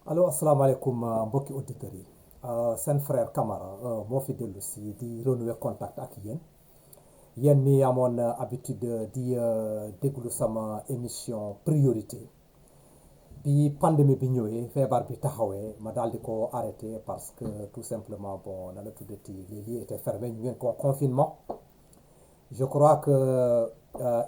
allo asalaamaaleykum mbokki auditeurs yi seen frère Camara moo fi dellu si di renouer contact ak yéen mi amoon habitude di déglu sama émission priorité bi pandémie bi ñëwee feebar bi taxawee ma daal di ko arrêté parce que tout simplement bon na la tuddati les lieux étaient fermés ñu ngeen ko confinement je crois que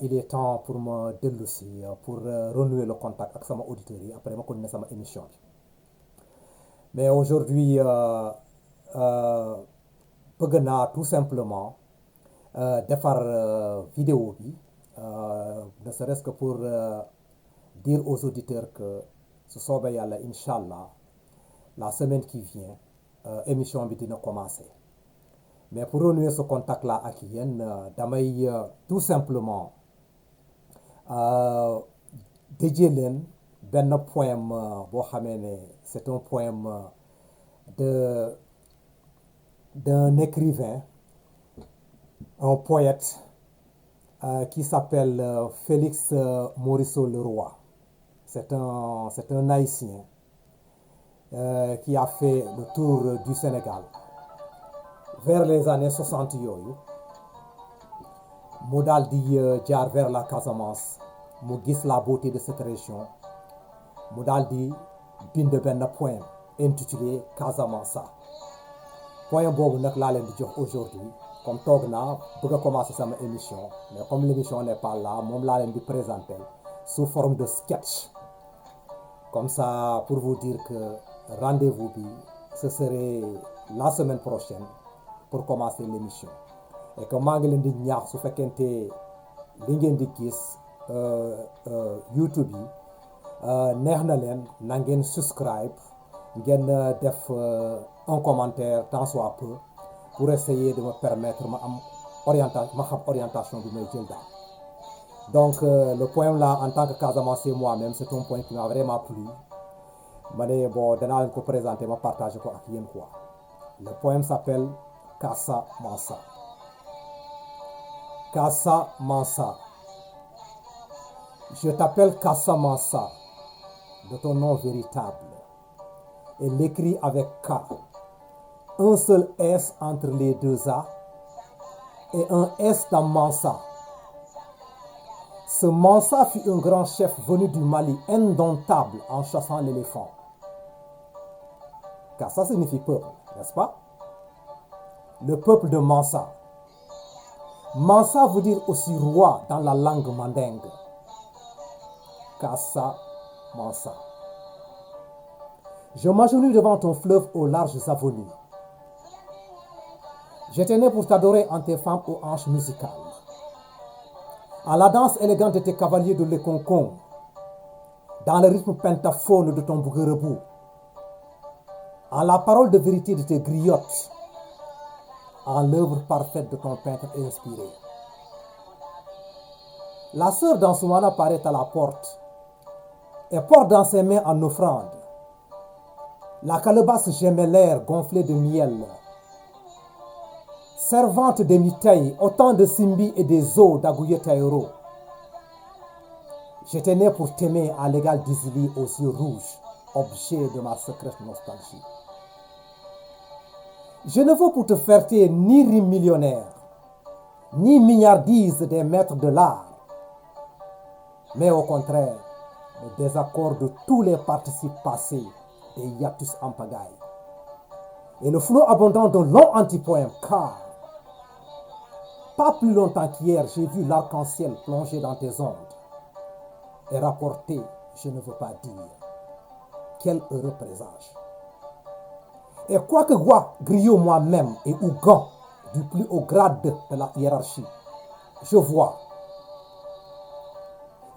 il est temps pour ma dellu si pour renouer le contact ak sama auditeurs yi après ma continuer sama émission bi. Mais aujourd'hui, bëgg naa tout simplement defar vidéo bi ne serait-ce que pour dire aux auditeurs que su soobee yàlla incha allah la semaine qui vient émission bi dina commencer mais pour renouer ce contact là ak yéen damay tout simplement dédier leen benn poème boo xamee ne c'est un poème de d'un écrivain, un poète qui s'appelle Félix Morisseau Leroy. C'est un Haïtien qui a fait le tour du Sénégal vers les années 60 yooyu mu daal di jaar vers la Casamance mu gis la beauté de cette région mu daal di bind benn poème intitulé Casamance. Poème boobu nag laa leen di jox aujourd'hui comme toog naa bëgg a commencer sama émission mais comme l'émission n'est pas là moom laa leen di présenter sous forme de sketch comme ça pour vous dire que rendez-vous bi ce serait la semaine prochaine pour commencer l'émission et que maa ngi leen di ñaax su fekkente li ngeen di gis YouTube yi neex na leen na ngeen subscribe ngeen def un commentaire tant soit peu pour essayer de me permettre ma am orientation bi may jël daal donc le poème là en tant que Casamançais moi-même c'est un poème qui m'a vraiment plu ma ne bon danaa leen ko présenter ma partager ko ak yéen quoi. Le poème s'appelle Casamance. Casamance. Je t'appelle Casamance de ton nom véritable et l'écrit avec K. Un seul S entre les deux A et un S dans Mansa. Ce Mansa fut un grand chef venu du Mali, indomptable en chassant l'éléphant. Car ça signifie peuple, n'est-ce pas? Le peuple de Mansa. Mansa veut dire aussi roi dans la langue mandingue. Casamance. Je m'agenouille devant ton fleuve aux larges avenues. J'étais né pour t'adorer en tes femmes aux hanches musicales. À la danse élégante de tes cavaliers de l'Ekonkon, dans le rythme pentaphone de ton bouguerebou, à la parole de vérité de tes griottes, en l'œuvre parfaite de ton peintre inspiré. La sœur d'Ansoumana paraît à la porte et porte dans ses mains en offrande la calebasse gémellaire gonflée de miel, servante des mitailles, autant de Simbi et des os d'Agouye Taïro. J'étais né pour t'aimer à l'égal d'Izili aux yeux rouges, objet de ma secrète nostalgie. Je ne veux pour te faire taire ni rime millionnaire, ni mignardise des maîtres de l'art, mais au contraire, le désaccord de tous les participes passés des hiatus en pagaille. Et le flot abondant d'un long antipoème, car pas plus longtemps qu'hier, j'ai vu l'arc-en-ciel plonger dans tes ondes et rapporter, je ne veux pas dire, quel heureux présage. Et quoique griot moi-même et Ougan du plus haut grade de la hiérarchie, je vois,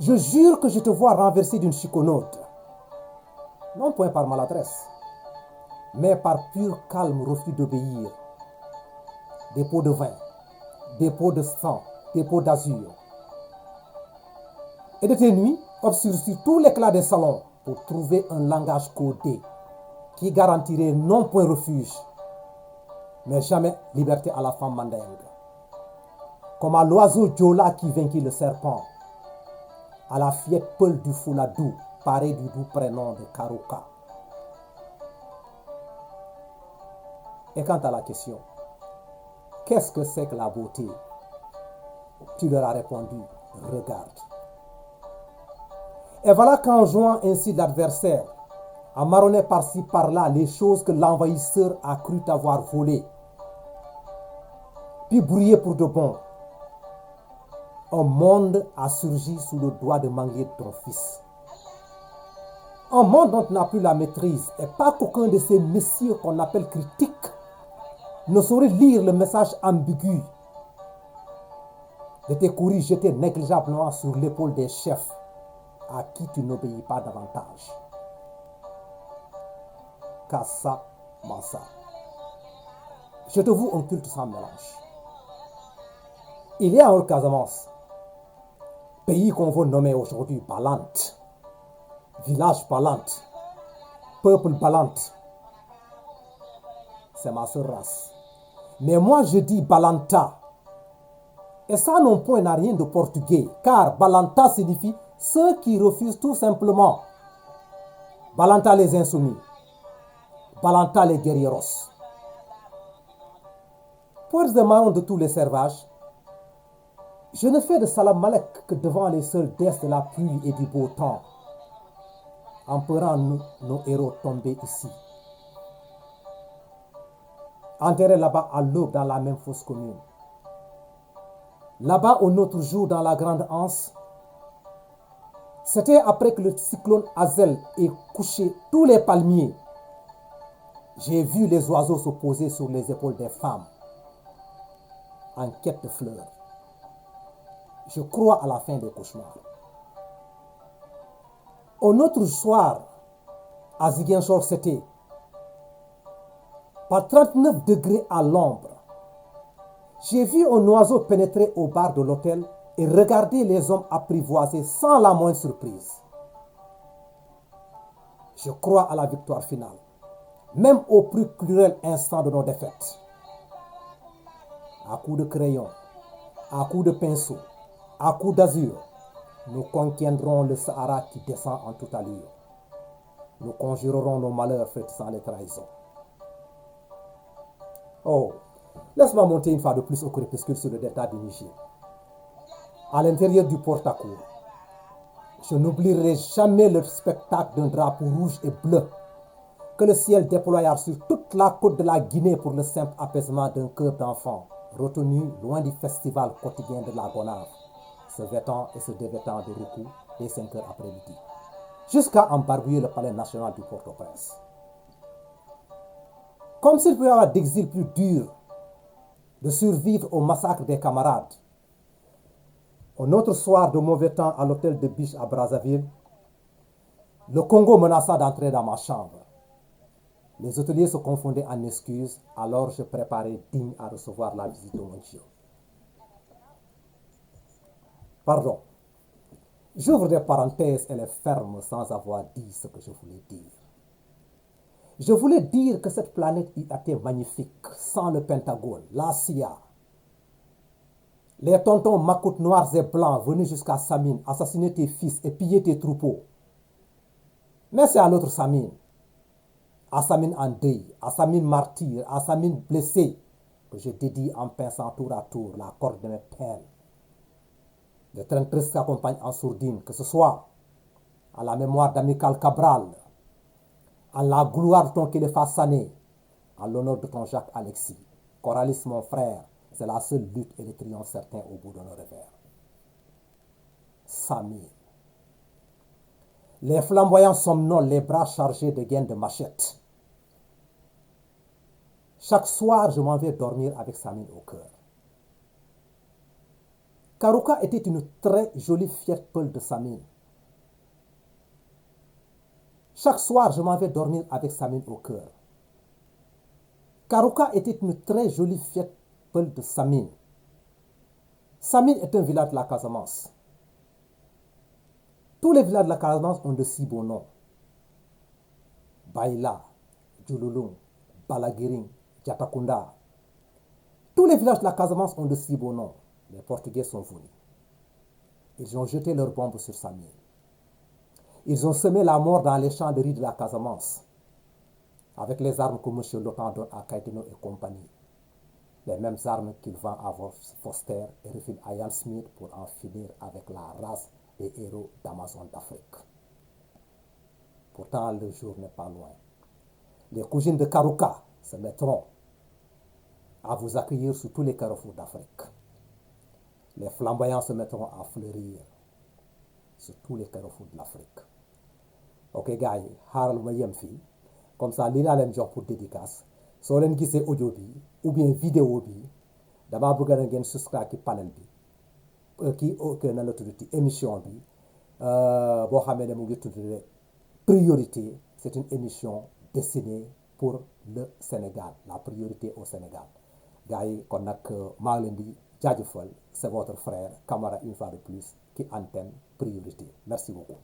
je jure que je te vois renversé d'une chiconote, non point par maladresse, mais par pur calme refus d'obéir. Des pots de vin, des pots de sang, des pots d'azur. Et de tes nuits, obscurcis tout l'éclat des salons pour trouver un langage codé qui garantirait non point refuge, mais jamais liberté à la femme mandingue. Comme à l'oiseau Djola qui vainquit le serpent, à la fillette Peul du Fouladou, parée du doux prénom de Karouka. Et quant à la question, qu'est-ce que c'est que la beauté? Tu leur as répondu, regarde. Et voilà qu'en jouant ainsi l'adversaire, à marronner par-ci par-là les choses que l'envahisseur a cru avoir volées, puis brouillé pour de bon, un monde a surgi sous le doigt de Manguier de ton fils. Un monde dont tu n'as plus la maîtrise, et pas qu'aucun de ces messieurs qu'on appelle critiques ne saurait lire le message ambigu de tes courriers jetés négligeablement sur l'épaule des chefs à qui tu n'obéis pas davantage. Kassa Massa. Je te voue un culte sans mélange. Il y a en Casamance, pays qu'on veut nommer aujourd'hui Balante, village Balante, peuple Balante. C'est ma seule race. Mais moi je dis Balanta. Et ça non point n'a rien de portugais, car Balanta signifie ceux qui refusent tout simplement. Balanta les insoumis. Balanta les guerrieros. Poètes et marrons de tous les servages, je ne fais de salam malek que devant les seules déesses de la pluie et du beau temps, emperant nos héros tombés ici. Enterrés là-bas à l'aube dans la même fosse commune. Là-bas au nôtre jour dans la grande anse, c'était après que le cyclone Hazel ait couché tous les palmiers. J'ai vu les oiseaux se poser sur les épaules des femmes, en quête de fleurs. Je crois à la fin des cauchemars. Un autre soir, à Ziguinchor, c'était par 39 degrés à l'ombre. J'ai vu un oiseau pénétrer au bar de l'hôtel et regarder les hommes apprivoisés sans la moindre surprise. Je crois à la victoire finale, même au plus cruel instant de nos défaites. À coups de crayon, à coups de pinceau, à coups d'azur, nous contiendrons le Sahara qui descend en toute allure. Nous conjurerons nos malheurs faits sans les trahisons. Oh, laisse-moi monter une fois de plus au crépuscule sur le delta du Niger. À l'intérieur du Portacourt, je n'oublierai jamais le spectacle d'un drapeau rouge et bleu que le ciel déploya sur toute la côte de la Guinée pour le simple apaisement d'un cœur d'enfant retenu loin du festival quotidien de la Gonave, se vêtant et se dévêtant de recours dès 5 heures après-midi, jusqu'à embarbouiller le palais national du Port-au-Prince. Comme s'il pouvait y avoir d'exil plus dur de survivre au massacre des camarades. Un autre soir de mauvais temps à l'hôtel de Biche à Brazzaville, le Congo menaça d'entrer dans ma chambre. Les hôteliers se confondaient en excuses, alors je préparais digne à recevoir la visite de mon Dieu. Pardon, j'ouvre des parenthèses et les ferme sans avoir dit ce que je voulais dire. Je voulais dire que cette planète a été magnifique sans le Pentagone, la CIA, les tontons macoutes noirs et blancs venus jusqu'à Samine assassiner tes fils et piller tes troupeaux. Mais c'est à l'autre Samine, à Samine en deuil, à Samine martyr, à Samine blessé, que je dédie en pinçant tour à tour la corde de mes peines. Les 33 s'accompagnent en sourdine, que ce soit à la mémoire d'Amical Cabral, à la gloire de ton Kéléfa Sané, à l'honneur de ton Jacques Alexis. Coralis, mon frère, c'est la seule lutte et le triomphe certain au bout de nos revers. Samir. Les flamboyants somnolent, les bras chargés de gaines de machette. Chaque soir, je m'en vais dormir avec Samir au cœur. Karouka était une très jolie Fiat Peul de Samir. Chaque soir, je m'en vais dormir avec Samine au cœur. Karouka était une très jolie Fiat Peul de Samine. Samine est un village de la Casamance. Tous les villages de la Casamance ont de si beaux noms. Baïla, Djouloulou, Balaguiring, Djatakunda. Tous les villages de la Casamance ont de si beaux noms. Les Portugais sont venus. Ils ont jeté leurs bombes sur Samine. Ils ont semé la mort dans les champs de riz de la Casamance. avec les armes que M. Lotan donne à Kaitino et compagnie, les mêmes armes qu'il vend à Foster et refile à Ian Smith pour en finir avec la race des héros d'Amazon d'Afrique. Pourtant, le jour n'est pas loin. Les cousines de Karuka se mettront à vous accueillir sur tous les carrefours d'Afrique. Les flamboyants se mettront à fleurir sur tous les carrefours de l'Afrique. Ok gars yi xaaral ma yem fii comme ça lii laa leen jox pour dédicace soo leen gisee audio bi ou bien vidéo bi damaa bëgg na ngeen subscribe ci panel bi kii na la tudd ci émission bi boo xamee ne mu ngi tudd priorité. C'est une émission destinée pour le Sénégal, la priorité au Sénégal gars yi kon nag maa ngi leen di jaajëfal c'est votre frère Camara une fois de plus qui antenne priorité. Merci beaucoup.